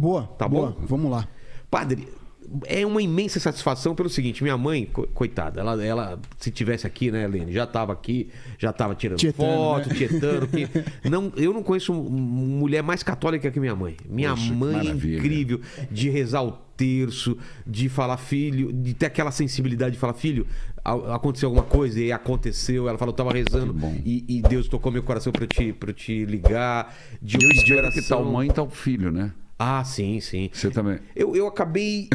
Boa. Tá boa. bom? Vamos lá. Padre, é uma imensa satisfação pelo seguinte, minha mãe, coitada, ela se tivesse aqui, né, Helene, já estava aqui, já estava tirando Tietando, foto, né? tietando. Eu não conheço mulher mais católica que minha mãe. Minha Poxa, que mãe é maravilha. incrível, de rezar o terço, de falar, filho, de ter aquela sensibilidade de falar, filho, aconteceu alguma coisa e aconteceu. Ela falou, eu tava rezando Que bom. e Deus tocou meu coração pra eu te ligar. De E eu pedir espero que tal mãe, tal filho, né? Ah, sim, sim. Você também. Eu acabei.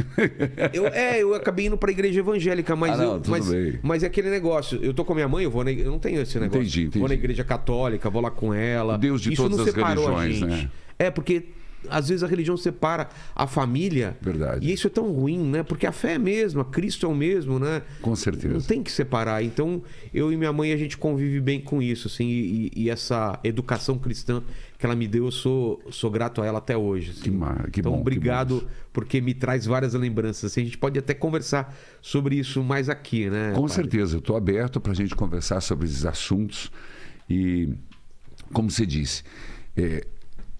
Eu acabei indo pra igreja evangélica, mas tudo bem. mas é aquele negócio. Eu tô com a minha mãe, eu não tenho esse negócio. Entendi. Vou na igreja católica, vou lá com ela. O Deus de Isso todas não as separou religiões, a gente. né? É, porque às vezes a religião separa a família. Verdade. E isso é tão ruim, né? Porque a fé é a mesma, Cristo é o mesmo, né? Com certeza. Não tem que separar. Então, eu e minha mãe, a gente convive bem com isso, assim. E essa educação cristã que ela me deu, eu sou grato a ela até hoje. Assim. Que então, bom, obrigado, que bom. porque me traz várias lembranças. Assim, a gente pode até conversar sobre isso mais aqui, né? Com padre? certeza, eu estou aberto para a gente conversar sobre esses assuntos. E, como você disse, é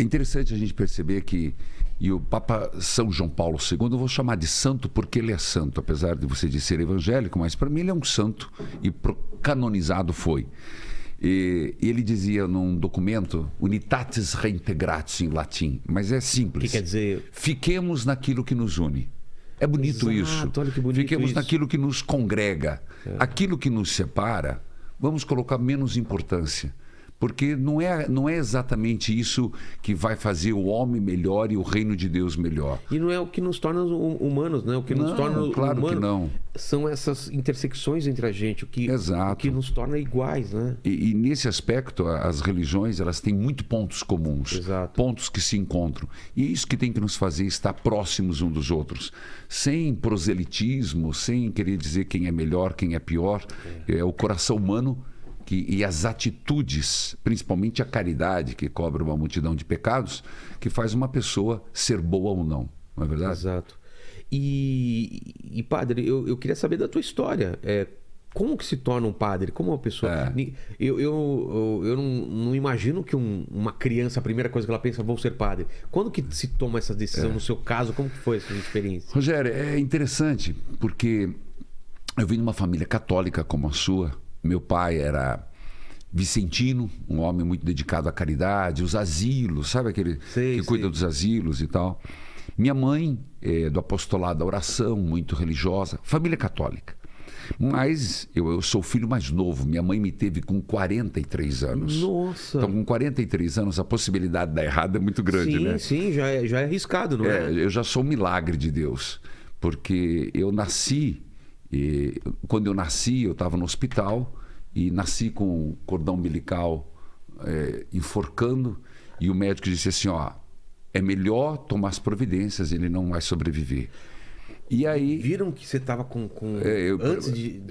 interessante a gente perceber que e o Papa São João Paulo II, eu vou chamar de santo porque ele é santo, apesar de você de ser evangélico, mas para mim ele é um santo e canonizado foi. E ele dizia num documento, Unitatis Reintegratio em latim, mas é simples. O que quer dizer? Fiquemos naquilo que nos une. É bonito isso. Olha que bonito Fiquemos isso. naquilo que nos congrega. Aquilo que nos separa, vamos colocar menos importância. Porque não é exatamente isso que vai fazer o homem melhor e o reino de Deus melhor. E não é o que nos torna humanos, né? O que nos Não, torna claro que humanos não. são essas intersecções entre a gente, Exato. o que nos torna iguais, né? E nesse aspecto, as religiões elas têm muito pontos comuns, Exato. pontos que se encontram. E é isso que tem que nos fazer estar próximos um dos outros, sem proselitismo, sem querer dizer quem é melhor, quem é pior. É o coração humano e as atitudes, principalmente a caridade, que cobre uma multidão de pecados, que faz uma pessoa ser boa ou não. Não é verdade? Exato. E padre, eu queria saber da tua história. Como que se torna um padre? Como uma pessoa... Eu não imagino que uma criança, a primeira coisa que ela pensa, vou ser padre. Quando que se toma essa decisão? No seu caso, como que foi essa experiência? Rogério, é interessante, porque eu vim de uma família católica como a sua. Meu pai era vicentino, um homem muito dedicado à caridade, os asilos, sabe aquele que cuida dos asilos e tal. Minha mãe é do apostolado da oração, muito religiosa, família católica. Mas eu sou o filho mais novo, minha mãe me teve com 43 anos. Nossa! Então, com 43 anos, a possibilidade de dar errado é muito grande, né? Sim, já é arriscado, não é? Eu já sou um milagre de Deus, porque eu nasci... E quando eu nasci, eu estava no hospital e nasci com o cordão umbilical enforcando, e o médico disse assim, ó, é melhor tomar as providências, ele não vai sobreviver. E aí... Viram que você estava antes de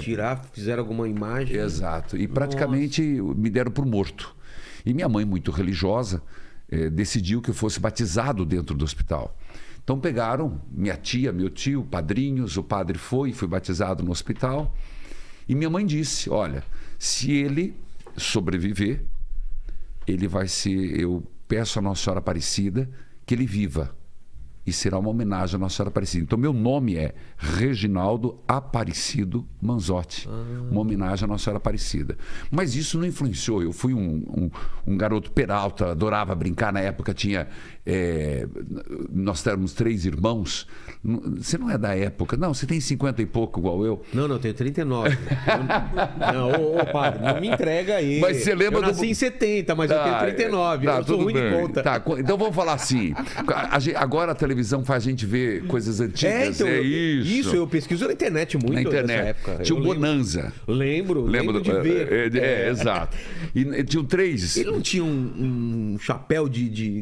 tirar, fizeram alguma imagem? Exato. E praticamente me deram por morto. E minha mãe, muito religiosa, decidiu que eu fosse batizado dentro do hospital. Então pegaram minha tia, meu tio, padrinhos, o padre fui batizado no hospital. E minha mãe disse, olha, se ele sobreviver, ele vai ser, eu peço à Nossa Senhora Aparecida que ele viva. E será uma homenagem à Nossa Senhora Aparecida. Então meu nome é Reginaldo Aparecido Manzotti. Uma homenagem à Nossa Senhora Aparecida. Mas isso não influenciou. Eu fui um garoto peralta, adorava brincar. Na época tinha... nós éramos 3 irmãos. Você não é da época. Não, você tem 50 e pouco igual eu. Não, eu tenho 39. Padre, não me entrega aí. Mas você lembra eu nasci em 70, mas eu tenho 39. Tá, eu sou ruim de conta. Tá, então vamos falar assim. Agora a televisão faz a gente ver coisas antigas. Então, isso. Eu pesquiso na internet muito na internet. nessa época. Tinha o Bonanza. Lembro de ver. Exato. E tinham 3. Ele não tinha um chapéu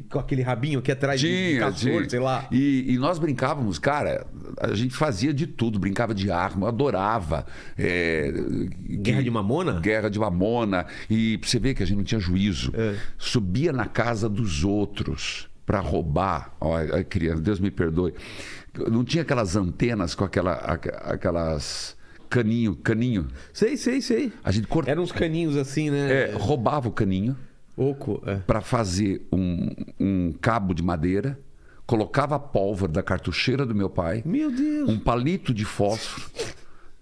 com aquele rabinho aqui atrás de castor, sei lá. E nós brincávamos, cara, a gente fazia de tudo, brincava de arma, eu adorava. Guerra de Mamona? Guerra de Mamona. E pra você ver que a gente não tinha juízo. Subia na casa dos outros para roubar. Olha, criança, Deus me perdoe. Não tinha aquelas antenas com aquelas caninho. Sei. A gente Eram uns caninhos assim, né? Roubava o caninho Oco, para fazer um cabo de madeira, colocava a pólvora da cartucheira do meu pai, Meu Deus! um palito de fósforo,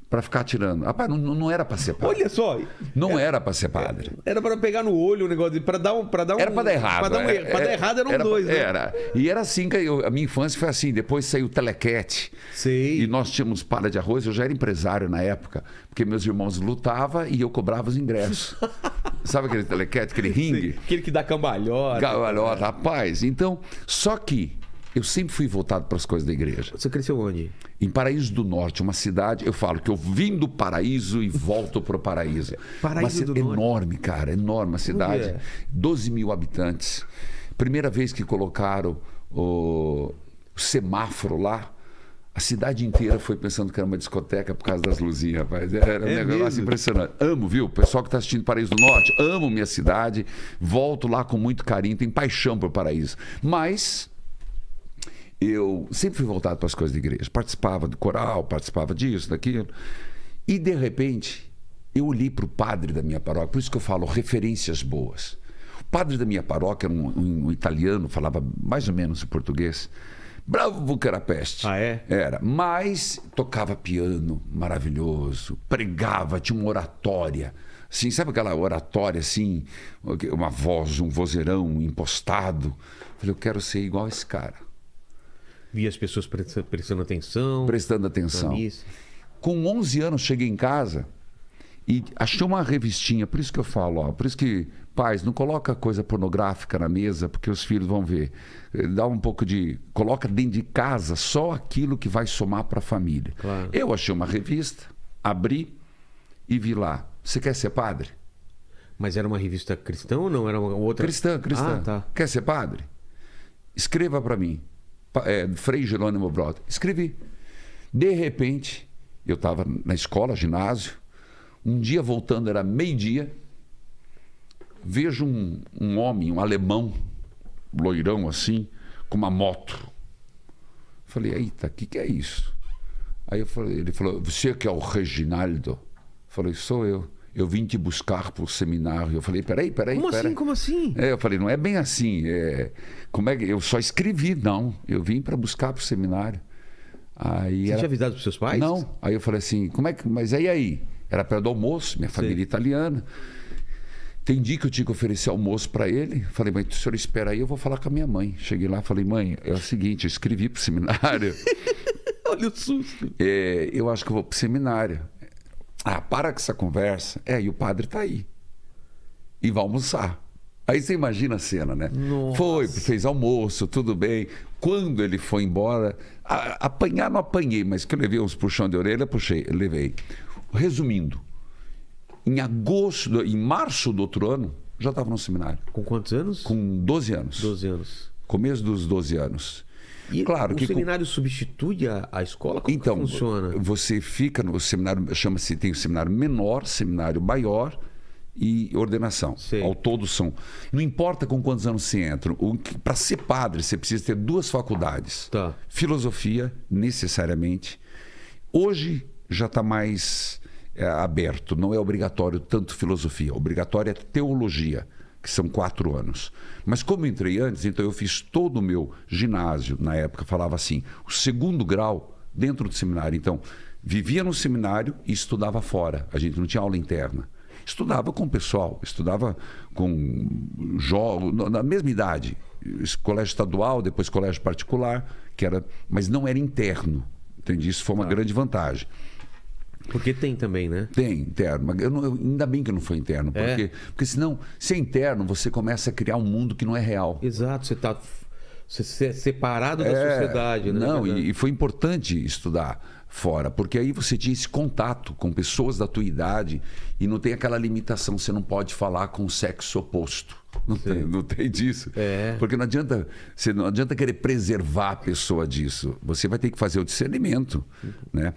para ficar atirando. Rapaz, não era para ser padre. Olha só! Não era para ser padre. Era para pegar no olho o negócio, para dar um... Era para dar errado. Para dar errado eram dois, né? Era. E era assim que a minha infância foi assim. Depois saiu o telequete. Sei. E nós tínhamos palha de arroz. Eu já era empresário na época, porque meus irmãos lutavam e eu cobrava os ingressos. Sabe aquele telequete, aquele ringue? Sei. Aquele que dá cambalhota. Cambalhota, rapaz. Então, só que eu sempre fui voltado para as coisas da igreja. Você cresceu onde? Em Paraíso do Norte, uma cidade, eu falo que eu vim do paraíso e volto para o paraíso. Paraíso do Norte. Enorme, cara, enorme a cidade. É. 12 mil habitantes. Primeira vez que colocaram o semáforo lá, a cidade inteira foi pensando que era uma discoteca por causa das luzinhas, rapaz. Era um negócio mesmo? impressionante. Amo, viu? O pessoal que está assistindo Paraíso do Norte, amo minha cidade, volto lá com muito carinho, tenho paixão por Paraíso. Mas eu sempre fui voltado para as coisas da igreja. Participava do coral, participava disso, daquilo. E, de repente, eu olhei para o padre da minha paróquia. Por isso que eu falo referências boas. O padre da minha paróquia era um italiano, falava mais ou menos o português. Bravo que era peste. Ah, é? Era. Mas tocava piano maravilhoso, pregava, tinha uma oratória. Assim, sabe aquela oratória assim, uma voz, um vozeirão impostado? Eu falei, eu quero ser igual a esse cara. Via as pessoas prestando atenção. Prestando atenção. Com 11 anos cheguei em casa e achei uma revistinha, por isso que eu falo, ó, por isso que, pais, não coloca coisa pornográfica na mesa, porque os filhos vão ver. Dá um pouco de... Coloca dentro de casa só aquilo que vai somar para a família. Claro. Eu achei uma revista, abri e vi lá, você quer ser padre? Mas era uma revista cristã ou não? Era uma outra? Cristã. Ah, tá. Quer ser padre? Escreva para mim. Frei Jerônimo Brother. Escrevi. De repente, eu estava na escola, ginásio, um dia voltando, era meio-dia, vejo um homem, um alemão, loirão assim, com uma moto. Falei, eita, o que é isso? Aí ele falou, você que é o Reginaldo? Eu falei, sou eu. Eu vim te buscar para o seminário. Eu falei, peraí. Como assim? Eu falei, não é bem assim. Como é que eu só escrevi? Não, eu vim para buscar para o seminário. Aí Você tinha avisado para os seus pais? Não. Aí eu falei assim, mas aí? Era perto do almoço, minha família italiana. Entendi que eu tinha que oferecer almoço para ele. Falei, mas o senhor espera aí, eu vou falar com a minha mãe. Cheguei lá, falei, mãe, é o seguinte, eu escrevi para o seminário. Olha o susto. Eu acho que eu vou para o seminário. Ah, para com essa conversa. E o padre está aí. E vai almoçar. Aí você imagina a cena, né? Nossa. Foi, fez almoço, tudo bem. Quando ele foi embora, apanhar não apanhei, mas que eu levei uns puxão de orelha, levei. Resumindo, em março do outro ano, já estava no seminário. Com quantos anos? Com 12 anos. 12 anos. Começo dos 12 anos. E claro o seminário substitui a escola? Como então, que funciona? Você fica no seminário, tem o seminário menor, seminário maior e ordenação. Sei. Ao todo são. Não importa com quantos anos você entra. Para ser padre, você precisa ter 2 faculdades. Tá. Filosofia, necessariamente. Hoje já está mais aberto. Não é obrigatório tanto filosofia. Obrigatório é teologia, que são 4 anos. Mas como eu entrei antes, então eu fiz todo o meu ginásio, na época falava assim, o 2º grau dentro do seminário. Então, vivia no seminário e estudava fora. A gente não tinha aula interna. Estudava com o pessoal, estudava com jovens, na mesma idade. Colégio estadual, depois colégio particular, mas não era interno. Entendi? Isso foi uma grande vantagem. Porque tem também, né? Tem interno. Mas ainda bem que não foi interno. Porque senão, se é interno, você começa a criar um mundo que não é real. Exato. Você é separado da sociedade, né? Não, e foi importante estudar fora, porque aí você tinha esse contato com pessoas da tua idade e não tem aquela limitação, você não pode falar com o sexo oposto. Não tem disso. Porque não adianta querer preservar a pessoa disso. Você vai ter que fazer o discernimento, né?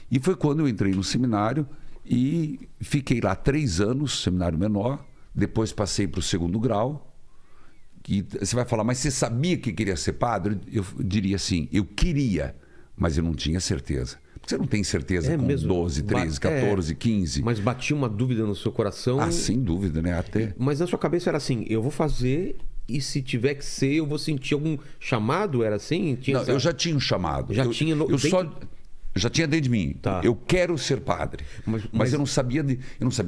E foi quando eu entrei no seminário e fiquei lá 3 anos, seminário menor, depois passei para o 2º grau. E você vai falar, mas você sabia que queria ser padre? Eu diria assim, eu queria, mas eu não tinha certeza. Porque você não tem certeza com mesmo? 12, 13, 14, 15. Mas batia uma dúvida no seu coração? Sem dúvida, né? Mas na sua cabeça era assim, eu vou fazer e se tiver que ser, eu vou sentir algum chamado? Era assim? Não, eu já tinha um chamado. Já tinha dentro de mim. Tá. Eu quero ser padre. Mas eu não sabia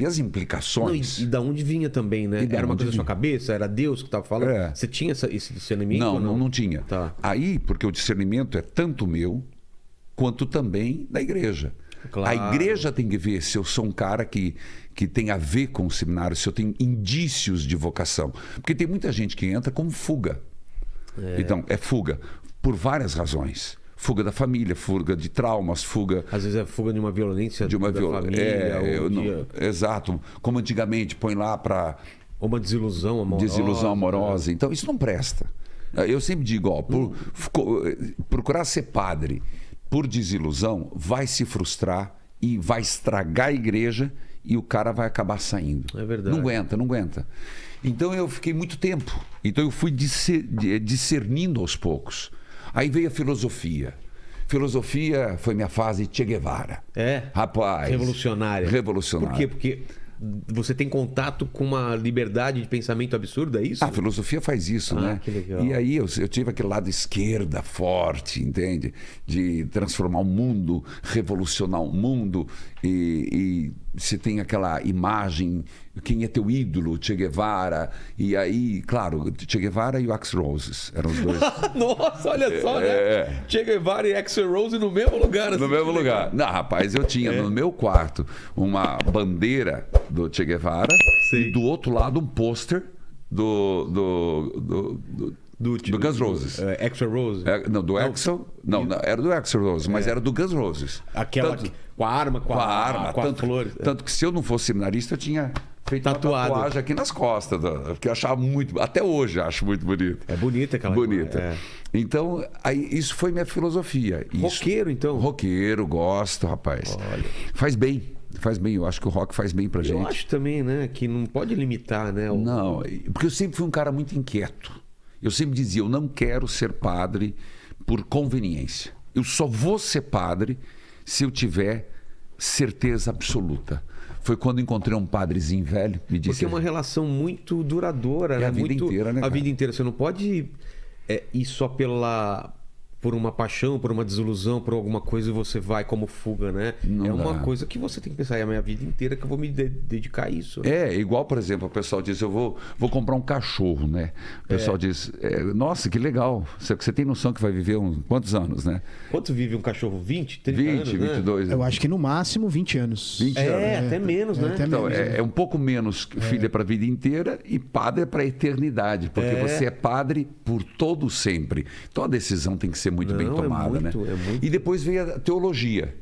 as implicações. Não, e da onde vinha também, né? Era uma coisa da sua cabeça? Era Deus que estava falando? É. Você tinha esse discernimento? Não tinha. Tá. Aí, porque o discernimento é tanto meu, quanto também da igreja. Claro. A igreja tem que ver se eu sou um cara que tem a ver com o seminário, se eu tenho indícios de vocação. Porque tem muita gente que entra como fuga. Então, é fuga por várias razões. Fuga da família, fuga de traumas, fuga... Às vezes é fuga de uma violência da família. Exato. Como antigamente, põe lá para... Ou uma desilusão amorosa. Desilusão amorosa. Então, isso não presta. Eu sempre digo, procurar ser padre por desilusão vai se frustrar e vai estragar a igreja e o cara vai acabar saindo. É verdade. Não aguenta. Então, eu fiquei muito tempo. Então, eu fui discernindo aos poucos. Aí veio a filosofia. Filosofia foi minha fase Che Guevara. Rapaz. Revolucionária. Revolucionária. Por quê? Porque você tem contato com uma liberdade de pensamento absurda, é isso? A filosofia faz isso, né? Que legal. E aí eu tive aquele lado esquerda forte, entende? De transformar o mundo, revolucionar o mundo. E você tem aquela imagem, quem é teu ídolo, Che Guevara. E aí, claro, Che Guevara e o Axl Rose eram os dois. Nossa, olha só, né? Che Guevara e Axl Rose no mesmo lugar. No mesmo lugar. Não, rapaz, eu tinha no meu quarto uma bandeira do Che Guevara e do outro lado um pôster do Guns N' Roses. Axl Rose? Não, do Axl. Não, era do Axl Rose, mas era do Guns N' Roses. Aquela com a arma, com a flores. Tanto que se eu não fosse seminarista, eu tinha feito uma tatuagem aqui nas costas, porque eu achava muito, até hoje acho muito bonito. É bonita aquela bonita. Então, aí, isso foi minha filosofia. Roqueiro, então? Roqueiro, gosto, rapaz. Olha. Faz bem, eu acho que o rock faz bem pra gente. Eu acho também, né, que não pode limitar, né? Não, porque eu sempre fui um cara muito inquieto. Eu sempre dizia, eu não quero ser padre por conveniência. Eu só vou ser padre se eu tiver certeza absoluta. Foi quando encontrei um padrezinho velho, me disse... Porque é uma relação muito duradoura, né? A vida inteira, né, cara? A vida inteira. Você não pode ir só por uma paixão, por uma desilusão, por alguma coisa e você vai como fuga, né? Não uma coisa que você tem que pensar, é a minha vida inteira que eu vou me dedicar a isso. É, igual, por exemplo, o pessoal diz, eu vou comprar um cachorro, né? O pessoal diz, nossa, que legal. Você tem noção que vai viver quantos anos, né? Quanto vive um cachorro? 20, 30 anos, 22. Né? Eu acho que no máximo 20 anos. 20 anos. Até menos, né? Então, é um pouco menos filho para a vida inteira e padre para a eternidade, porque você é padre por todo sempre. Então a decisão tem que ser muito bem tomada, né? E depois veio a teologia.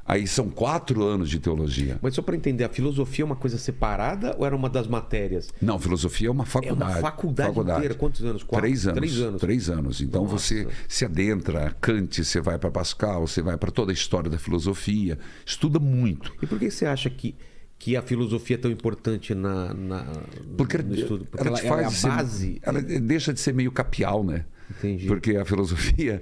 Aí são 4 anos de teologia. Mas só para entender, a filosofia é uma coisa separada ou era uma das matérias? Não, filosofia é uma faculdade. É uma faculdade inteira. Quantos anos? 3 anos. 3 anos. 3 anos. Então você se adentra, Kant, você vai para Pascal, você vai para toda a história da filosofia, estuda muito. E por que você acha que a filosofia é tão importante no estudo? Porque ela é a base. Ela deixa de ser meio capial, né? Entendi. Porque a filosofia,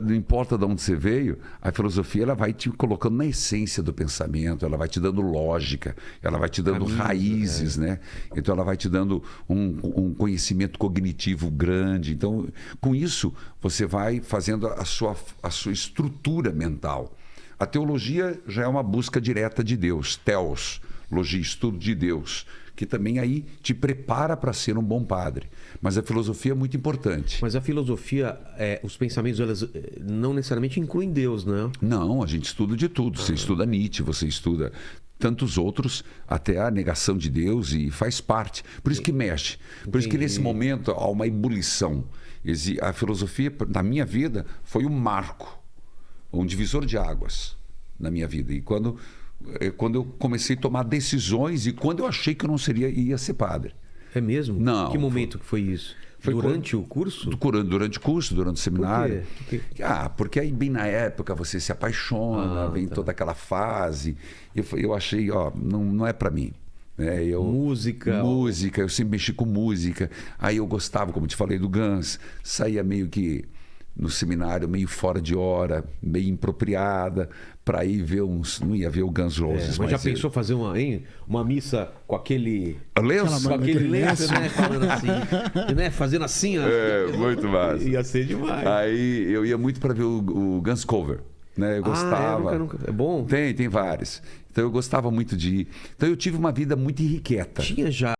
não importa de onde você veio, a filosofia ela vai te colocando na essência do pensamento, ela vai te dando lógica, ela vai te dando raízes, né? Então ela vai te dando um conhecimento cognitivo grande. Então, com isso, você vai fazendo a sua estrutura mental. A teologia já é uma busca direta de Deus, theos, logia, estudo de Deus, que também aí te prepara para ser um bom padre. Mas a filosofia é muito importante. Mas a filosofia, os pensamentos, elas não necessariamente incluem Deus, né? Não, a gente estuda de tudo. Você estuda Nietzsche, você estuda tantos outros, até a negação de Deus, e faz parte. Por isso que mexe. Por isso que nesse momento há uma ebulição. A filosofia, na minha vida, foi um marco, um divisor de águas na minha vida. E quando eu comecei a tomar decisões e quando eu achei que eu não ia ser padre. É mesmo? Não. Que momento que foi isso? Foi durante o curso? Durante o curso, durante o seminário. Por quê? Porque aí bem na época você se apaixona, vem toda aquela fase. Eu achei, não é para mim. Música, eu sempre mexi com música. Aí eu gostava, como te falei, do Guns. Saía meio que no seminário meio fora de hora, meio impropriada, para ir ver uns... Não ia ver o Guns N' Roses. Mas já pensou fazer uma missa com aquele... lenço? Com aquele lenço, né? Falando assim, né? Fazendo assim, ó. Muito massa. Ia ser demais. Aí eu ia muito para ver o Guns Cover. Né? Eu gostava. Nunca. É bom? Tem vários. Então eu gostava muito de ir. Então eu tive uma vida muito irrequieta. Tinha já